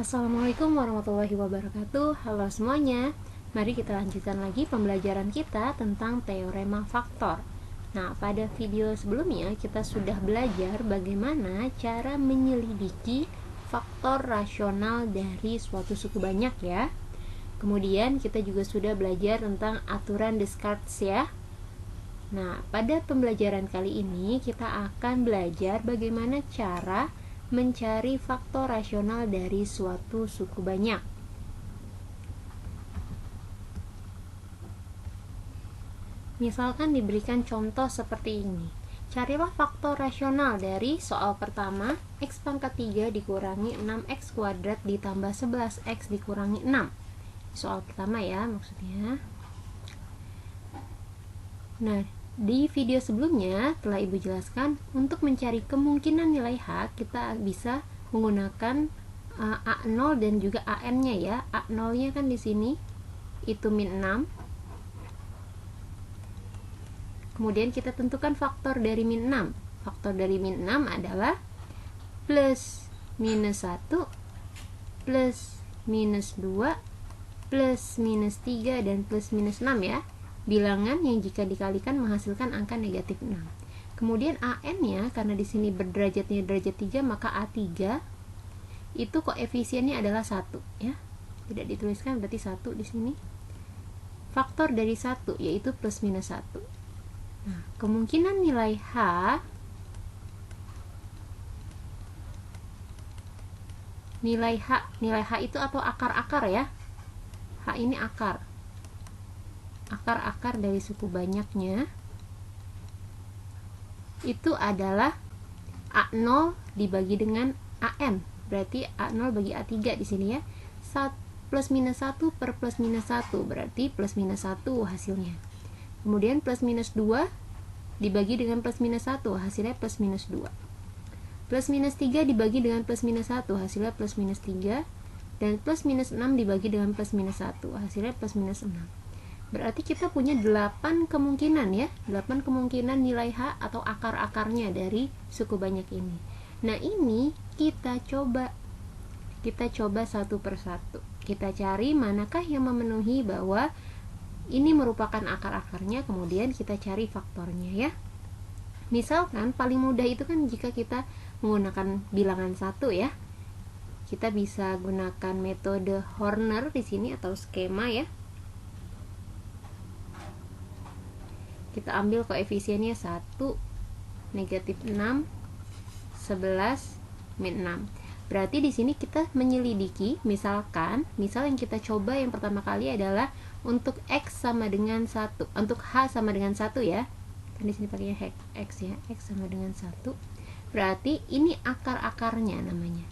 Assalamualaikum warahmatullahi wabarakatuh. Halo semuanya. Mari kita lanjutkan lagi pembelajaran kita tentang teorema faktor. Nah, pada video sebelumnya kita sudah belajar bagaimana cara menyelidiki faktor rasional dari suatu suku banyak ya. Kemudian kita juga sudah belajar tentang aturan Descartes ya. Nah, pada pembelajaran kali ini kita akan belajar bagaimana cara mencari faktor rasional dari suatu suku banyak. Misalkan diberikan contoh seperti ini. Carilah faktor rasional dari soal pertama, x pangkat 3 dikurangi 6x kuadrat ditambah 11x dikurangi 6. Soal pertama ya maksudnya. Nah, di video sebelumnya telah Ibu jelaskan untuk mencari kemungkinan nilai H kita bisa menggunakan A0 dan juga AN-nya ya. A0-nya kan di sini itu min 6. Kemudian kita tentukan faktor dari min 6. Faktor dari min 6 adalah plus minus 1 plus minus 2 plus minus 3 dan plus minus 6 ya. Bilangan yang jika dikalikan menghasilkan angka negatif 6. Kemudian AN-nya karena di sini berderajatnya derajat 3 maka A3 itu koefisiennya adalah 1 ya. Tidak dituliskan berarti 1 di sini. Faktor dari 1 yaitu plus minus 1. Nah, kemungkinan nilai H nilai H itu atau akar-akar ya. H ini akar dari suku banyaknya itu adalah A0 dibagi dengan AN. Berarti A0 bagi A3 di sini ya. Plus minus 1 per plus minus 1 berarti plus minus 1 hasilnya. Kemudian plus minus 2 dibagi dengan plus minus 1 hasilnya plus minus 2. Plus minus 3 dibagi dengan plus minus 1 hasilnya plus minus 3. Dan plus minus 6 dibagi dengan plus minus 1 hasilnya plus minus 6. Berarti kita punya 8 kemungkinan ya, 8 kemungkinan nilai H atau akar-akarnya dari suku banyak ini. Nah, ini kita coba satu persatu. Kita cari manakah yang memenuhi bahwa ini merupakan akar-akarnya, kemudian kita cari faktornya ya. Misalkan paling mudah itu kan jika kita menggunakan bilangan 1 ya. Kita bisa gunakan metode Horner di sini atau skema ya. Kita ambil koefisiennya 1, negatif 6, 11, min 6. Berarti di sini kita menyelidiki, misal yang kita coba yang pertama kali adalah untuk X sama dengan 1, untuk H sama dengan 1 ya. Kan di sini pakainya X ya, X sama dengan 1. Berarti ini akar-akarnya namanya.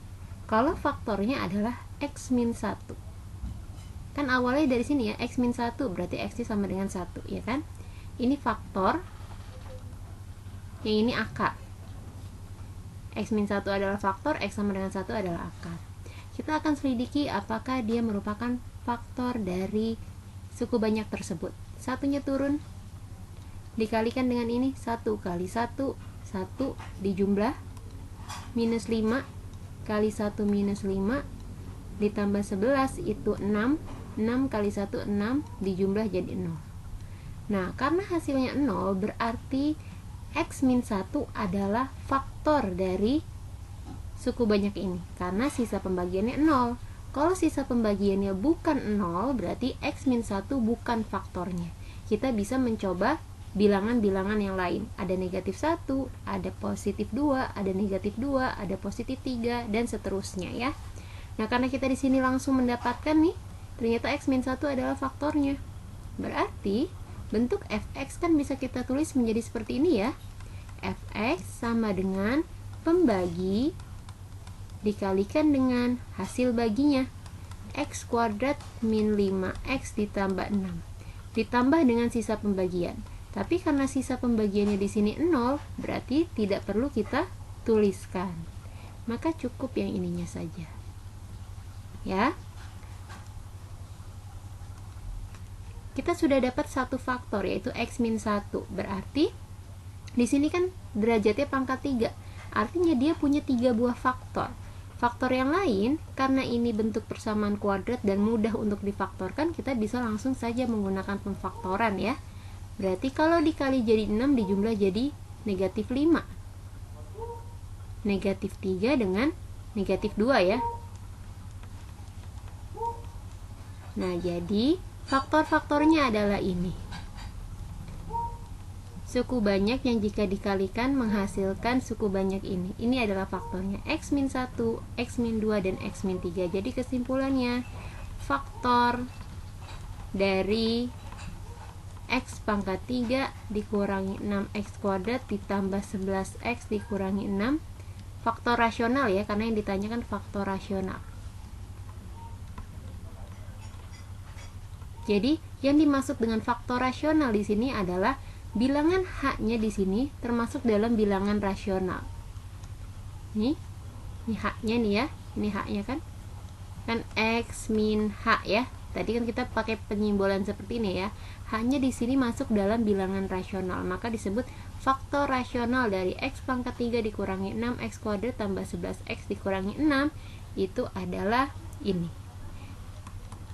Kalau faktornya adalah X min 1. Kan awalnya dari sini ya, X min 1 berarti X sama dengan 1 ya kan? Ini faktor, yang ini akar. X min 1 adalah faktor, X sama dengan 1 adalah akar. Kita akan selidiki apakah dia merupakan faktor dari suku banyak tersebut. Satunya turun, dikalikan dengan ini, 1 kali 1, 1 dijumlah, minus 5 kali 1 minus 5, ditambah 11 itu 6, 6 kali 1 6, dijumlah jadi 0. Nah, karena hasilnya 0 berarti X min 1 adalah faktor dari suku banyak ini. Karena sisa pembagiannya 0. Kalau sisa pembagiannya bukan 0, berarti X min 1 bukan faktornya. Kita bisa mencoba bilangan-bilangan yang lain. Ada negatif 1, ada positif 2, ada negatif 2, ada positif 3, dan seterusnya ya. Nah, karena kita di sini langsung mendapatkan nih, ternyata X min 1 adalah faktornya. Berarti bentuk fx kan bisa kita tulis menjadi seperti ini ya. Fx sama dengan pembagi dikalikan dengan hasil baginya. X kuadrat min 5x ditambah 6. Ditambah dengan sisa pembagian. Tapi karena sisa pembagiannya di sini 0, berarti tidak perlu kita tuliskan. Maka cukup yang ininya saja. Ya. Kita sudah dapat satu faktor yaitu X min 1. Berarti di sini kan derajatnya pangkat 3. Artinya dia punya 3 buah faktor. Faktor yang lain, karena ini bentuk persamaan kuadrat dan mudah untuk difaktorkan, kita bisa langsung saja menggunakan pemfaktoran ya. Berarti kalau dikali jadi 6 dijumlah jadi negatif 5. Negatif 3 dengan negatif 2 ya. Nah, jadi faktor-faktornya adalah ini. Suku banyak yang jika dikalikan menghasilkan suku banyak ini. Ini adalah faktornya x-1, x-2, dan x-3. Jadi kesimpulannya, faktor dari x pangkat 3 dikurangi 6x kuadrat ditambah 11x dikurangi 6. Faktor rasional ya, karena yang ditanyakan faktor rasional. Jadi, yang dimaksud dengan faktor rasional di sini adalah bilangan h-nya di sini termasuk dalam bilangan rasional. Ini h-nya nih ya, ini h-nya kan x min h ya. Tadi kan kita pakai penyimbolan seperti ini ya. H-nya di sini masuk dalam bilangan rasional, maka disebut faktor rasional dari x pangkat 3 dikurangi 6x kuadrat tambah 11x dikurangi 6 itu adalah ini.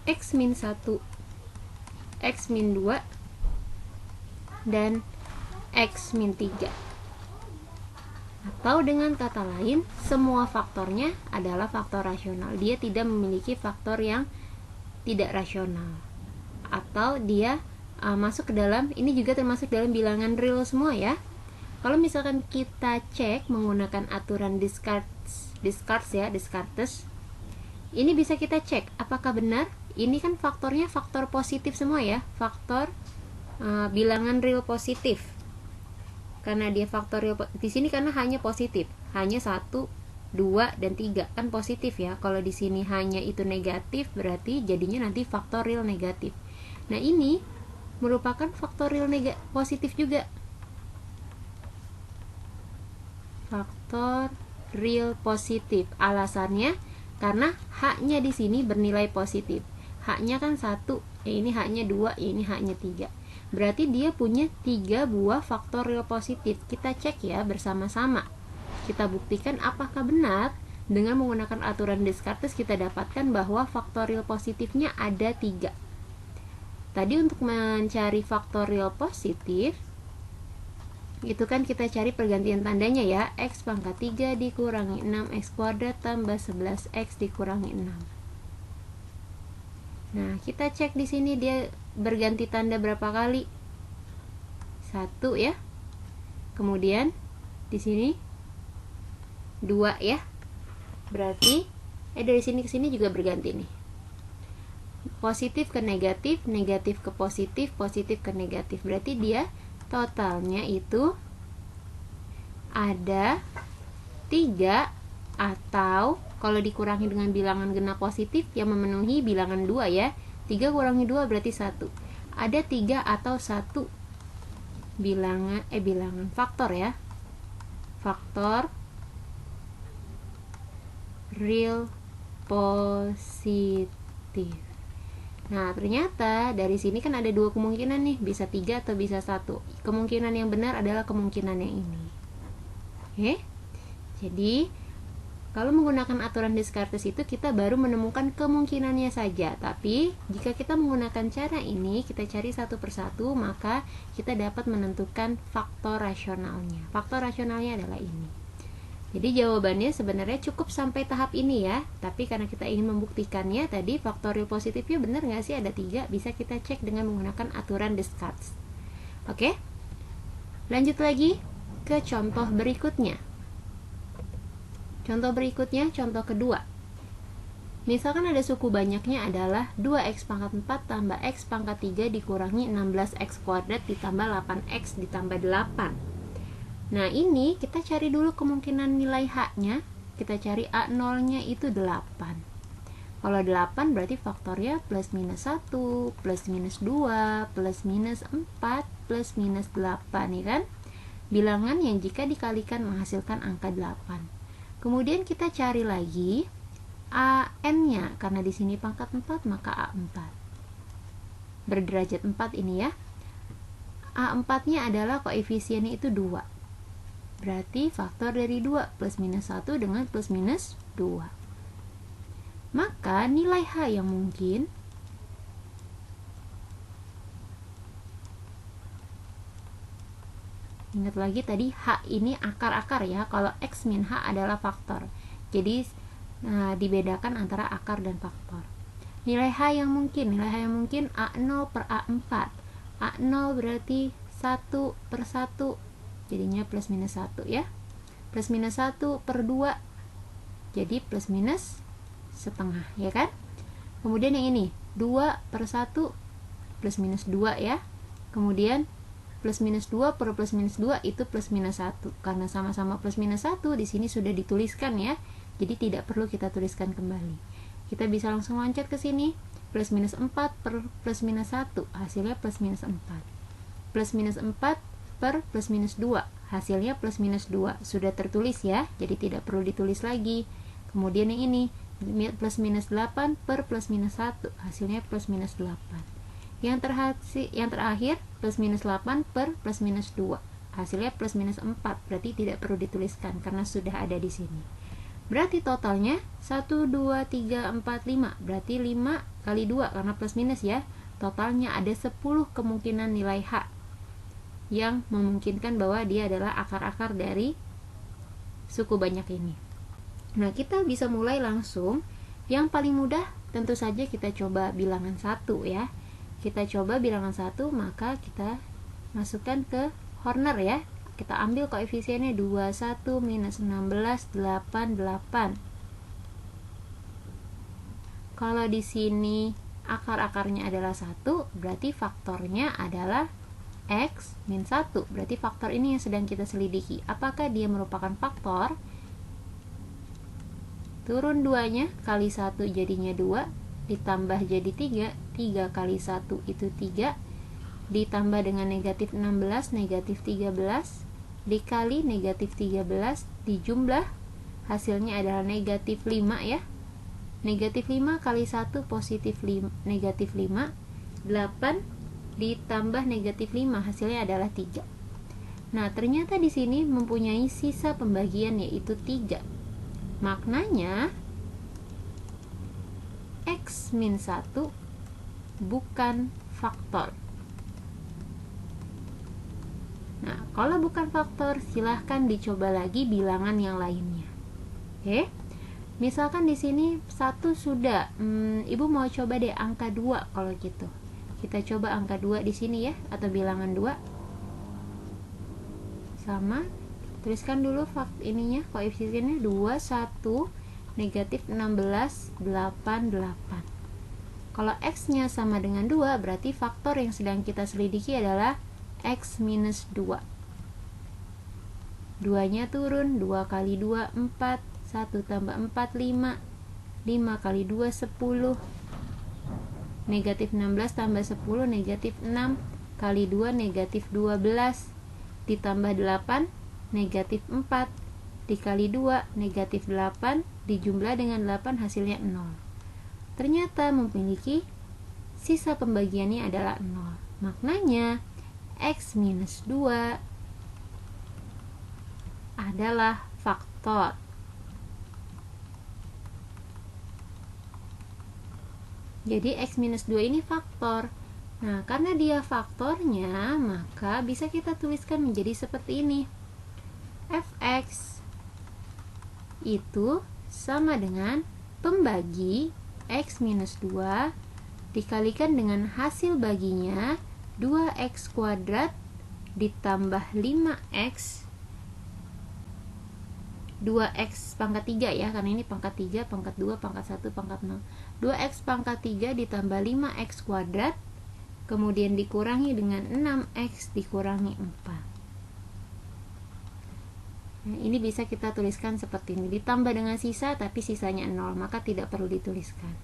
X min 1, x min 2, dan x min 3. Atau dengan kata lain, semua faktornya adalah faktor rasional. Dia tidak memiliki faktor yang tidak rasional. Atau dia masuk ke dalam, ini juga termasuk dalam bilangan real semua ya. Kalau misalkan kita cek menggunakan aturan Descartes, ini bisa kita cek apakah benar. Ini kan faktornya faktor positif semua ya, faktor bilangan real positif. Karena dia faktor real di sini karena hanya positif, hanya 1, 2, dan 3 kan positif ya. Kalau di sini hanya itu negatif, berarti jadinya nanti faktor real negatif. Nah, ini merupakan faktor real positif juga. Faktor real positif. Alasannya karena h-nya di sini bernilai positif. H-nya kan 1, ini h-nya 2, ini h-nya 3. Berarti dia punya 3 buah faktor real positif. Kita cek ya bersama-sama. Kita buktikan apakah benar. Dengan menggunakan aturan Descartes kita dapatkan bahwa faktor real positifnya ada 3. Tadi untuk mencari faktor real positif, itu kan kita cari pergantian tandanya ya. X pangkat 3 dikurangi 6x kuadrat tambah 11x dikurangi 6. Nah, kita cek di sini dia berganti tanda berapa kali? 1 ya. Kemudian di sini 2 ya. Berarti dari sini ke sini juga berganti nih. Positif ke negatif, negatif ke positif, positif ke negatif. Berarti dia totalnya itu ada 3, atau kalau dikurangi dengan bilangan genap positif yang memenuhi bilangan 2 ya. 3 kurangi 2 berarti 1. Ada 3 atau 1 bilangan faktor ya. Faktor real positif. Nah, ternyata dari sini kan ada 2 kemungkinan nih, bisa 3 atau bisa 1. Kemungkinan yang benar adalah kemungkinan yang ini. Oke. Jadi kalau menggunakan aturan Descartes itu kita baru menemukan kemungkinannya saja. Tapi jika kita menggunakan cara ini, kita cari satu persatu, maka kita dapat menentukan faktor rasionalnya. Faktor rasionalnya adalah ini. Jadi jawabannya sebenarnya cukup sampai tahap ini ya. Tapi karena kita ingin membuktikannya, tadi faktor real positifnya benar nggak sih ada 3, bisa kita cek dengan menggunakan aturan Descartes. Oke? Lanjut lagi ke contoh berikutnya. Contoh berikutnya, contoh kedua. Misalkan ada suku banyaknya adalah 2x pangkat 4 tambah x pangkat 3 dikurangi 16x kuadrat ditambah 8x ditambah 8. Nah, ini kita cari dulu kemungkinan nilai h-nya. Kita cari a0-nya itu 8. Kalau 8 berarti faktornya plus minus 1, plus minus 2, plus minus 4, plus minus 8, ya kan? Bilangan yang jika dikalikan menghasilkan angka 8. Kemudian kita cari lagi an-nya, karena di sini pangkat 4 maka a4. Berderajat 4 ini ya. A4-nya adalah koefisiennya itu 2. Berarti faktor dari 2 plus minus 1 dengan plus minus 2. Maka nilai H yang mungkin ingat lagi tadi H ini akar-akar ya, kalau X min H adalah faktor. Jadi dibedakan antara akar dan faktor. Nilai H yang mungkin A0 per A4. A0 berarti 1 per 1, jadinya plus minus 1 ya. Plus minus 1 per 2, jadi plus minus setengah ya kan. Kemudian yang ini 2 per 1 plus minus 2 ya. Kemudian plus minus 2 per plus minus 2 itu plus minus 1. Karena sama-sama plus minus 1 di sini sudah dituliskan ya. Jadi tidak perlu kita tuliskan kembali. Kita bisa langsung loncat ke sini. Plus minus 4 per plus minus 1 hasilnya plus minus 4. Plus minus 4 per plus minus 2 hasilnya plus minus 2. Sudah tertulis ya. Jadi tidak perlu ditulis lagi. Kemudian yang ini plus minus 8 per plus minus 1 hasilnya plus minus 8. Yang terakhir plus minus 8 per plus minus 2 hasilnya plus minus 4. Berarti tidak perlu dituliskan karena sudah ada di sini. Berarti totalnya 1, 2, 3, 4, 5. Berarti 5 kali 2 karena plus minus ya. Totalnya ada 10 kemungkinan nilai H yang memungkinkan bahwa dia adalah akar-akar dari suku banyak ini. Nah, kita bisa mulai langsung. Yang paling mudah tentu saja kita coba bilangan 1 ya. Kita coba bilangan 1, maka kita masukkan ke corner ya. Kita ambil koefisiennya 21 minus 16 8 8. Kalau di sini akar-akarnya adalah 1, berarti faktornya adalah X min 1. Berarti faktor ini yang sedang kita selidiki. Apakah dia merupakan faktor? Turun 2-nya, kali 1 jadinya 2, ditambah jadi 3, 3 kali 1 itu 3, ditambah dengan negatif 16, negatif 13, dikali negatif 13, dijumlah, hasilnya adalah negatif 5 ya. Negatif 5 kali 1 positif 5, negatif 5, 8 ditambah negatif 5, hasilnya adalah 3. Nah, ternyata di sini mempunyai sisa pembagian yaitu 3. Maknanya X min 1 bukan faktor. Nah, kalau bukan faktor, silahkan dicoba lagi bilangan yang lainnya. Oke. Misalkan di sini 1 sudah, Ibu mau coba deh angka 2 kalau gitu. Kita coba angka 2 di sini ya, atau bilangan 2. Sama, tuliskan dulu ininya, koefisiennya 2, 1, negatif 16, 8, 8. Kalau X-nya sama dengan 2, berarti faktor yang sedang kita selidiki adalah X minus 2. 2-nya turun, 2 kali 2, 4, 1 tambah 4, 5, 5 kali 2, 10, negatif 16 tambah 10, negatif 6, kali 2, negatif 12, ditambah 8, negatif 4, dikali 2, negatif 8, dijumlah dengan 8, hasilnya 0. Ternyata memiliki sisa pembagiannya adalah 0. Maknanya X minus 2 adalah faktor. Jadi X minus 2 ini faktor. Nah, karena dia faktornya, maka bisa kita tuliskan menjadi seperti ini. Fx itu sama dengan pembagi X minus 2 dikalikan dengan hasil baginya 2x kuadrat ditambah 5x 2x pangkat 3 ya, karena ini pangkat 3, pangkat 2, pangkat 1, pangkat 0. 2x pangkat 3 ditambah 5x kuadrat, kemudian dikurangi dengan 6x dikurangi 4. Nah, ini bisa kita tuliskan seperti ini, ditambah dengan sisa tapi sisanya 0, maka tidak perlu dituliskan.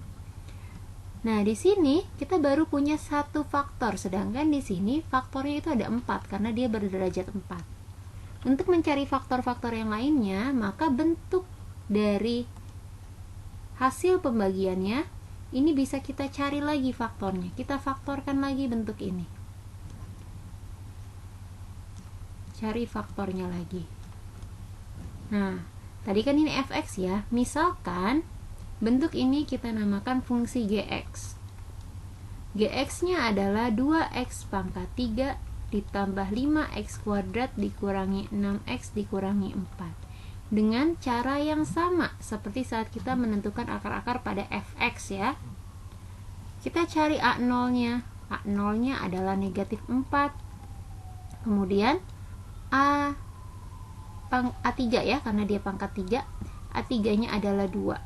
Nah, di sini kita baru punya satu faktor, sedangkan di sini faktornya itu ada 4 karena dia berderajat 4. Untuk mencari faktor-faktor yang lainnya, maka bentuk dari hasil pembagiannya ini bisa kita cari lagi faktornya. Kita faktorkan lagi bentuk ini. Cari faktornya lagi. Nah, Tadi kan ini fx ya. Misalkan bentuk ini kita namakan fungsi gx. Gx-nya adalah 2x pangkat 3 ditambah 5x kuadrat dikurangi 6x dikurangi 4. Dengan cara yang sama seperti saat kita menentukan akar-akar pada fx ya. Kita cari A0-nya. A0-nya adalah negatif 4. Kemudian A3 ya, karena dia pangkat 3. A3-nya adalah 2.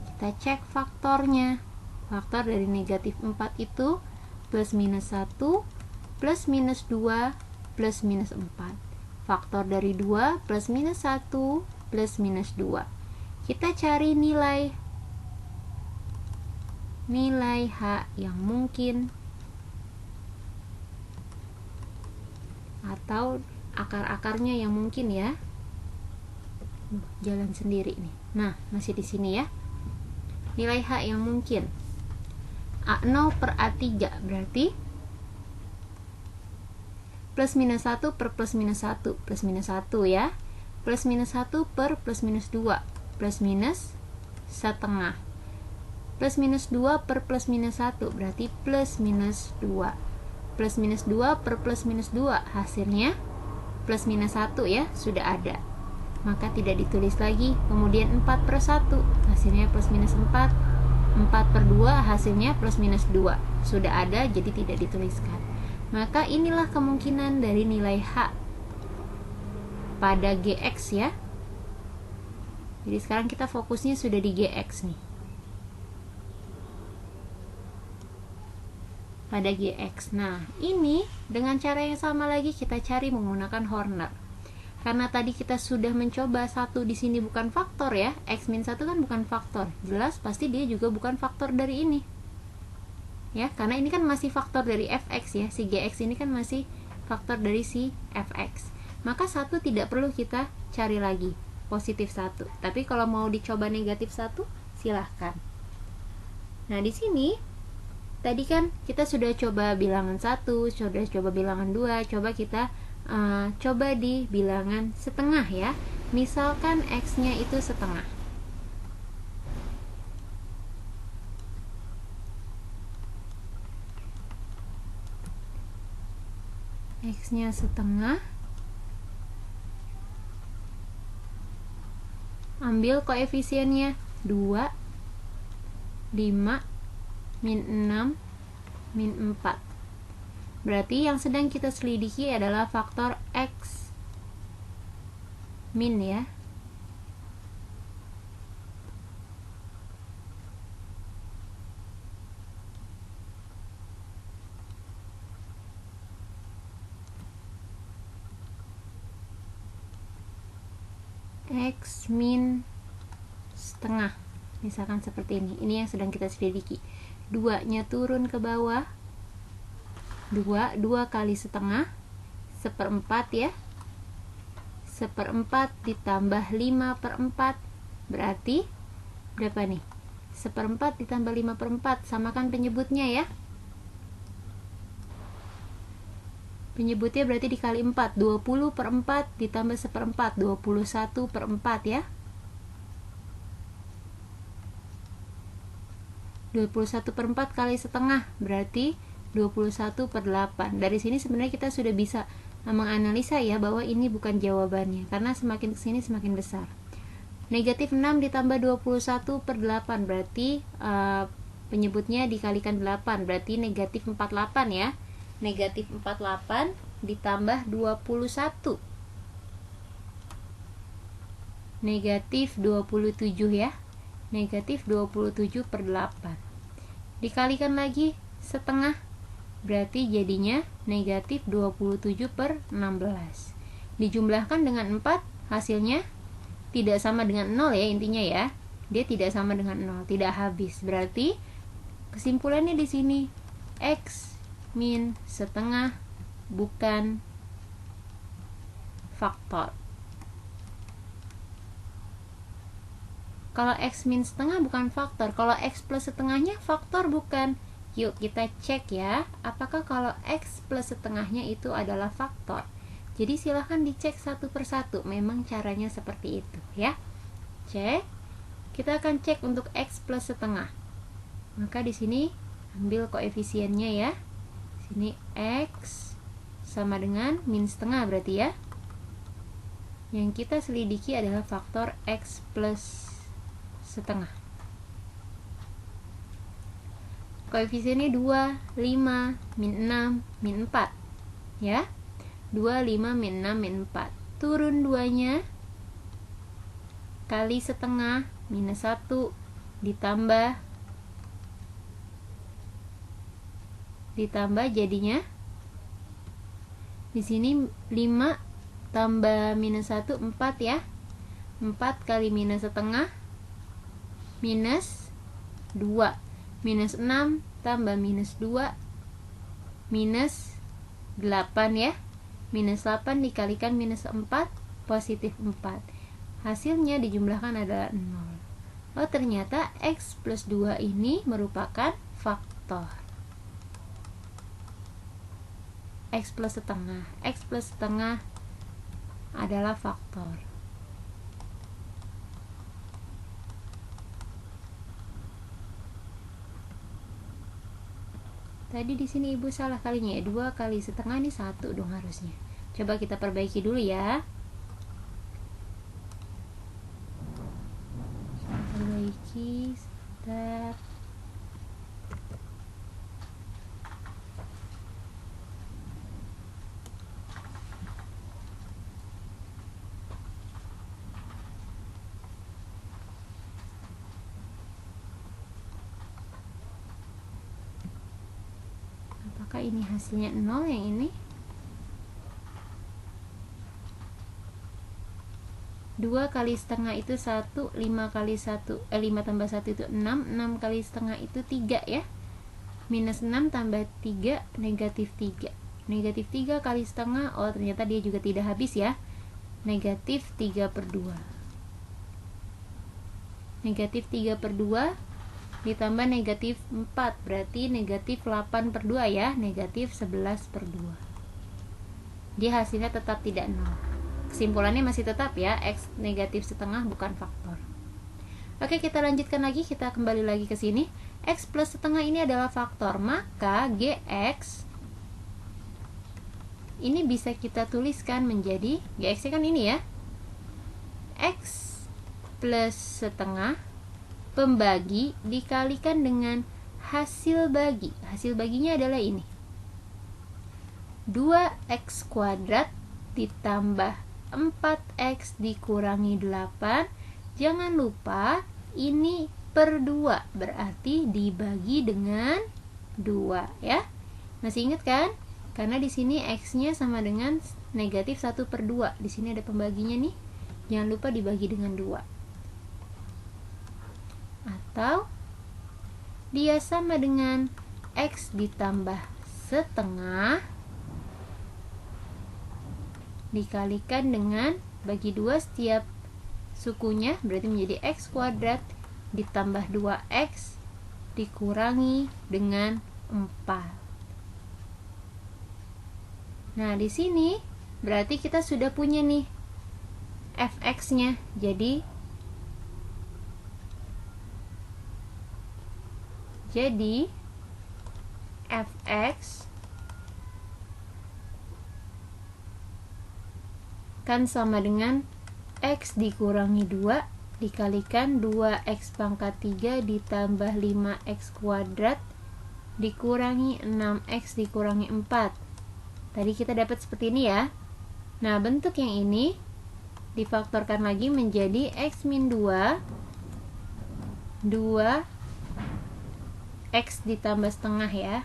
Kita cek faktornya. Faktor dari negatif 4 itu plus minus 1, plus minus 2, plus minus 4. Faktor dari 2 plus minus 1, plus minus 2. Kita cari nilai H yang mungkin atau akar-akarnya yang mungkin ya. Jalan sendiri nih. Nah, masih di sini ya. Nilai H yang mungkin A0 per A3 berarti plus minus 1 per plus minus 1, plus minus 1 ya. Plus minus 1 per plus minus 2, plus minus setengah. Plus minus 2 per plus minus 1 berarti plus minus 2. Plus minus 2 per plus minus 2 hasilnya plus minus 1 ya, sudah ada. Maka tidak ditulis lagi. Kemudian 4 per 1 hasilnya plus minus 4. 4 per 2 hasilnya plus minus 2. Sudah ada, jadi tidak dituliskan. Maka inilah kemungkinan dari nilai H pada Gx ya. Jadi sekarang kita fokusnya sudah di Gx nih. Pada Gx. Nah, ini dengan cara yang sama lagi kita cari menggunakan Horner. Karena tadi kita sudah mencoba 1 di sini bukan faktor ya. X-1 kan bukan faktor. Jelas pasti dia juga bukan faktor dari ini. Ya, karena ini kan masih faktor dari fx ya. Si Gx ini kan masih faktor dari si fx. Maka 1 tidak perlu kita cari lagi. Positif 1. Tapi kalau mau dicoba negatif 1, silahkan. Nah, di sini tadi kan kita sudah coba bilangan 1, sudah coba bilangan 2, coba kita coba di bilangan setengah ya. Misalkan x-nya itu setengah. X-nya setengah. Ambil koefisiennya 2, 5, min 6, min 4. Berarti yang sedang kita selidiki adalah faktor X min ya. X min setengah. Misalkan seperti ini. Ini yang sedang kita selidiki. 2-nya turun ke bawah. 2 kali setengah 1/4 ya. 1/4 ditambah 5/4 berarti berapa nih? 1/4 ditambah 5/4, samakan penyebutnya ya. Penyebutnya berarti dikali 4, 20/4 ditambah 1/4, 21/4 ya. 21/4 kali setengah berarti 21/8. Dari sini sebenarnya kita sudah bisa menganalisa ya bahwa ini bukan jawabannya, karena semakin kesini semakin besar. Negatif 6 ditambah 21/8 berarti penyebutnya dikalikan 8, berarti negatif 48 ya. Negatif 48 ditambah 21, negatif 27 ya. Negatif 27/8 dikalikan lagi setengah, berarti jadinya negatif 27/16. Dijumlahkan dengan 4, hasilnya tidak sama dengan 0 ya, intinya ya. Dia tidak sama dengan 0, tidak habis. Berarti kesimpulannya di sini X min setengah bukan faktor. Kalau X min setengah bukan faktor, kalau X plus setengahnya faktor bukan. Yuk kita cek ya, apakah kalau X plus setengahnya itu adalah faktor. Jadi silahkan dicek satu persatu, memang caranya seperti itu ya. cek, kita akan cek untuk X plus setengah. Maka di sini ambil koefisiennya ya. Sini X sama dengan min setengah berarti ya. Yang kita selidiki adalah faktor X plus setengah. Koefisiennya 2, 5, min 6, min 4 ya. 2, 5, min 6, min 4. Turun 2-nya kali setengah minus 1 ditambah jadinya di sini 5 tambah minus 1 4 ya. 4 kali minus setengah minus 2. Minus 6 tambah minus 2 minus 8 ya. Minus 8 dikalikan minus 4 positif 4. Hasilnya dijumlahkan adalah 0. Oh, ternyata X plus 2 ini merupakan faktor. X plus setengah. X plus setengah adalah faktor. Tadi di sini ibu salah kalinya ya. 2 kali setengah ini 1 dong harusnya. Coba kita perbaiki dulu ya. Perbaiki sebentar. Apakah ini hasilnya 0 yang ini? 2 kali setengah itu 1, 5 kali 1, 5 tambah 1 itu 6, 6 kali setengah itu 3 ya. Minus 6 tambah 3, negatif 3. Negatif 3 kali setengah, oh ternyata dia juga tidak habis ya. Negatif 3 per 2. Negatif 3 per 2 ditambah negatif 4, berarti negatif 8 per 2 ya. Negatif 11 per 2. Dia hasilnya tetap tidak 0. Kesimpulannya masih tetap ya, X negatif setengah bukan faktor. Oke, kita lanjutkan lagi, kita kembali lagi ke sini. X plus setengah ini adalah faktor, maka GX ini bisa kita tuliskan menjadi, GX kan ini ya, X plus setengah pembagi dikalikan dengan hasil bagi. Hasil baginya adalah ini, 2x kuadrat ditambah 4x dikurangi 8. Jangan lupa ini per 2, berarti dibagi dengan 2 ya. Masih ingat kan? Karena di sini x-nya sama dengan negatif 1 per 2. Di sini ada pembaginya nih. Jangan lupa dibagi dengan 2. Atau dia sama dengan X ditambah setengah dikalikan dengan bagi 2 setiap sukunya, berarti menjadi X kuadrat ditambah 2X dikurangi dengan 4. Nah, di sini berarti kita sudah punya nih fx-nya. Jadi fx kan sama dengan x dikurangi 2 dikalikan 2x pangkat 3 ditambah 5x kuadrat dikurangi 6x dikurangi 4. Tadi kita dapat seperti ini ya. Nah, bentuk yang ini difaktorkan lagi menjadi x min 2 X ditambah setengah ya.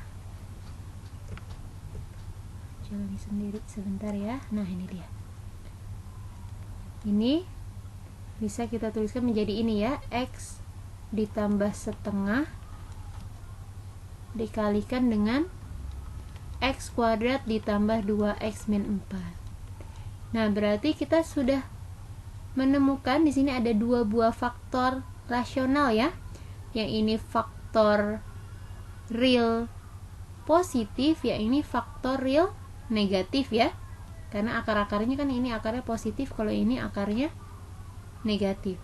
Jalani sendiri sebentar ya. Nah, ini dia. Ini bisa kita tuliskan menjadi ini ya, X ditambah setengah dikalikan dengan X kuadrat ditambah 2X min 4. Nah, berarti kita sudah menemukan di sini ada 2 buah faktor rasional ya. Yang ini faktor real positif, ya ini faktor real negatif ya, karena akar-akarnya kan ini akarnya positif, kalau ini akarnya negatif.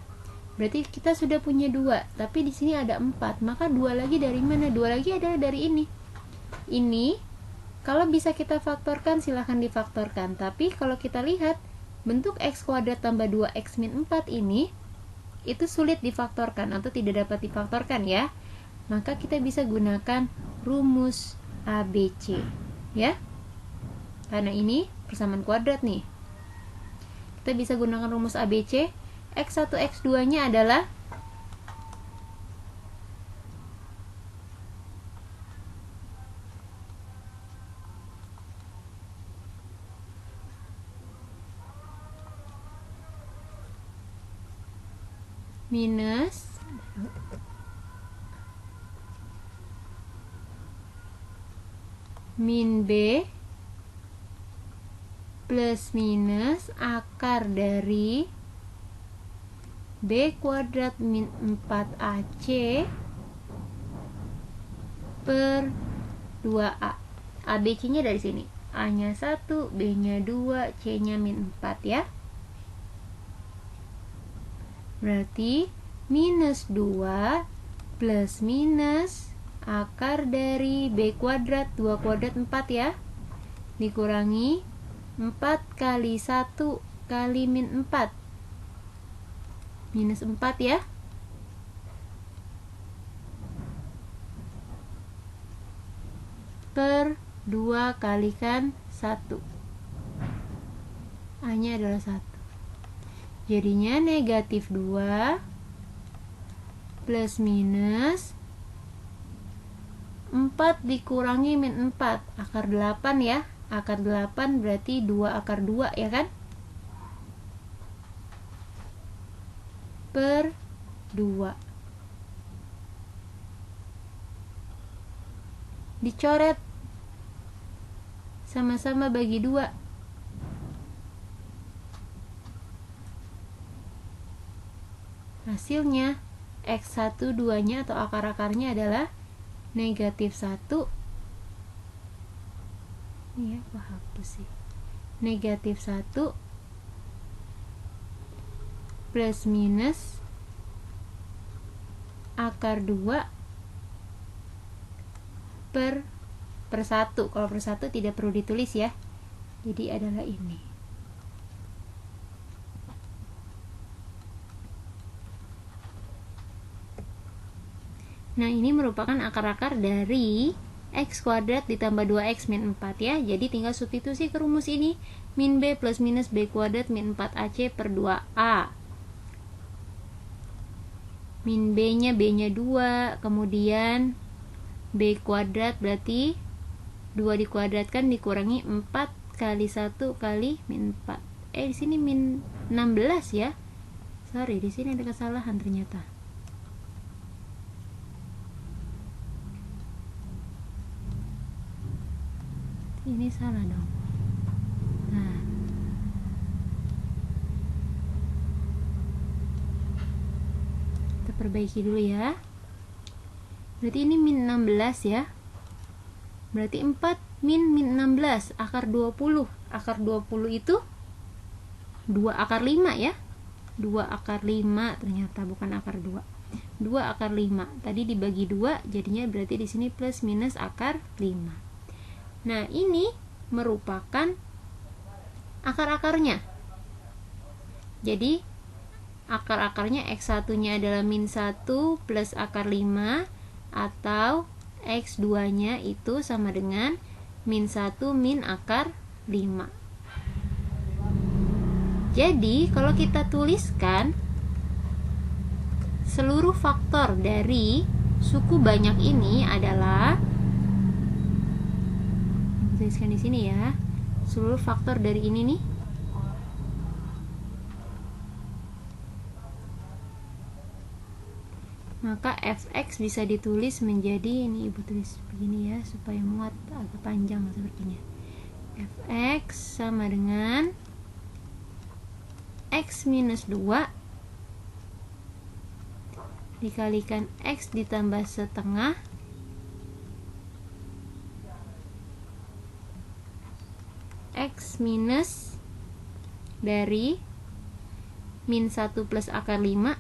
Berarti kita sudah punya 2, tapi di sini ada 4. Maka 2 lagi dari mana? 2 lagi adalah dari ini. Ini kalau bisa kita faktorkan silahkan difaktorkan. Tapi kalau kita lihat bentuk x kuadrat tambah 2x min 4 ini itu sulit difaktorkan atau tidak dapat difaktorkan ya. Maka kita bisa gunakan rumus ABC ya. Karena ini persamaan kuadrat nih. Kita bisa gunakan rumus ABC. X1 X2 nya adalah minus min B plus minus akar dari B kuadrat min 4AC per 2A. ABC nya dari sini, A nya 1, B nya 2, C nya min 4 ya. Berarti minus 2 plus minus akar dari B kuadrat 2 kuadrat 4 ya, dikurangi 4 kali 1 kali min 4, minus 4 ya. Per 2 kalikan 1, A nya adalah 1. Jadinya negatif 2 plus minus 4 dikurangi min 4, akar 8 ya. Akar 8 berarti 2 akar 2 ya kan? Per 2. Dicoret, sama-sama bagi 2. Hasilnya X1 2 nya atau akar-akarnya adalah negatif 1. Ini ya, aku hapus sih. Negatif 1 plus minus akar 2 per 1. Kalau per 1 tidak perlu ditulis ya. Jadi adalah ini. Nah, ini merupakan akar-akar dari x kuadrat ditambah 2x min 4 ya. Jadi tinggal substitusi ke rumus ini. Min B plus minus B kuadrat min 4AC per 2A. Min B nya 2, kemudian B kuadrat berarti 2 dikuadratkan dikurangi 4 kali 1 kali min 4. Di sini min 16 ya. Sorry, di sini ada kesalahan ternyata. Ini salah dong. Nah, kita perbaiki dulu ya. Berarti ini min 16 ya. Berarti 4 min 16 akar 20. Akar 20 itu 2 akar 5 ya. 2 akar 5 ternyata, bukan akar 2. 2 akar 5. Tadi dibagi 2 jadinya berarti di sini plus minus akar 5. Nah, ini merupakan akar-akarnya. Jadi akar-akarnya X1 nya adalah min 1 plus akar 5, atau X2 nya itu sama dengan min 1 min akar 5. Jadi kalau kita tuliskan seluruh faktor dari suku banyak ini adalah, tuliskan di sini ya, seluruh faktor dari ini nih maka fx bisa ditulis menjadi, ini ibu tulis begini ya supaya muat agak panjang sepertinya. Fx sama dengan x minus 2 dikalikan x ditambah setengah x minus dari min 1 plus akar 5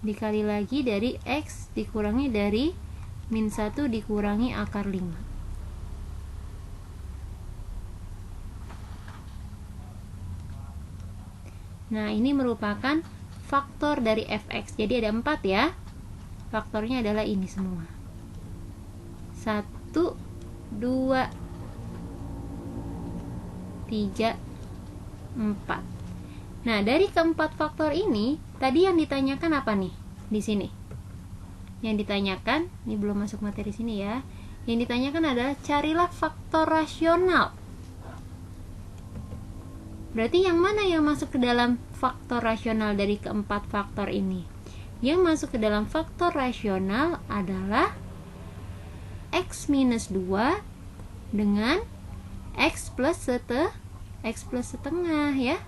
dikali lagi dari X dikurangi dari min 1 dikurangi akar 5. Nah, ini merupakan faktor dari fx. Jadi ada 4 ya. Faktornya adalah ini semua. 1, 2, 3, 4. Nah, dari keempat faktor ini, tadi yang ditanyakan apa nih? Di sini. Yang ditanyakan, ini belum masuk materi sini ya. Yang ditanyakan adalah carilah faktor rasional. Berarti yang mana yang masuk ke dalam faktor rasional dari keempat faktor ini? Yang masuk ke dalam faktor rasional adalah X minus 2 dengan X plus setengah ya.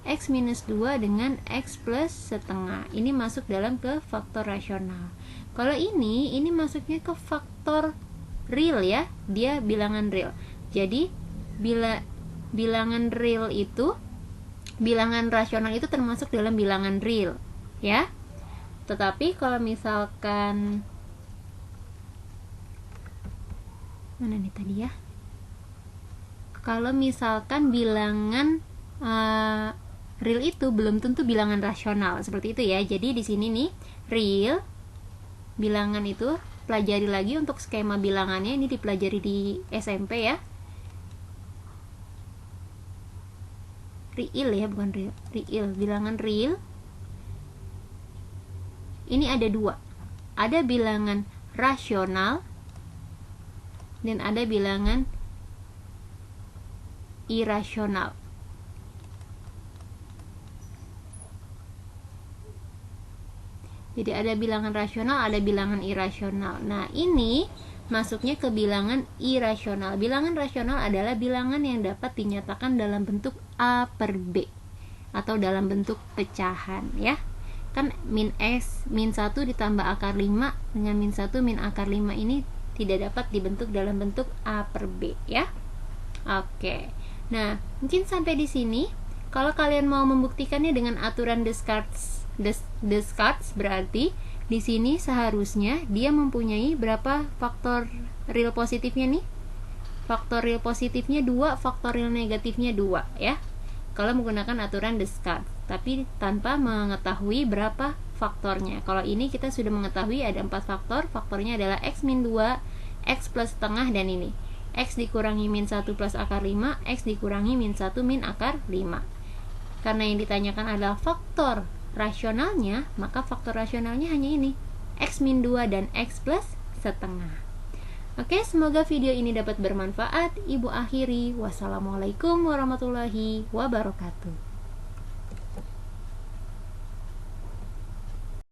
X minus 2 dengan X plus setengah. Ini masuk dalam ke faktor rasional. Kalau ini masuknya ke faktor real ya. Dia bilangan real. Jadi bilangan real itu, bilangan rasional itu termasuk dalam bilangan real ya. Tetapi kalau misalkan mana nih tadi ya, kalau misalkan bilangan real itu belum tentu bilangan rasional, seperti itu ya. Jadi di sini nih real bilangan itu pelajari lagi untuk skema bilangannya, ini dipelajari di SMP ya. Real ya, bukan real. Real, bilangan real. Ini ada 2. Ada bilangan rasional dan ada bilangan irasional. Jadi ada bilangan rasional, ada bilangan irasional. Nah, ini masuknya ke bilangan irasional. Bilangan rasional adalah bilangan yang dapat dinyatakan dalam bentuk A per B atau dalam bentuk pecahan ya. Kan min 1 ditambah akar 5 dengan min 1 min akar 5 ini tidak dapat dibentuk dalam bentuk A per B ya. Oke. Nah, mungkin sampai di sini. Kalau kalian mau membuktikannya dengan aturan Descartes berarti di sini seharusnya dia mempunyai berapa faktor real positifnya nih? Faktor real positifnya 2, faktor real negatifnya 2 ya. Kalau menggunakan aturan Descartes, tapi tanpa mengetahui berapa faktornya. Kalau ini kita sudah mengetahui ada 4 faktor. Faktornya adalah X min 2, X plus setengah, dan ini X dikurangi min 1 plus akar 5, X dikurangi min 1 min akar 5. Karena yang ditanyakan adalah faktor rasionalnya, maka faktor rasionalnya hanya ini, X min 2 dan X plus setengah. Oke, semoga video ini dapat bermanfaat. Ibu akhiri, wassalamualaikum warahmatullahi wabarakatuh.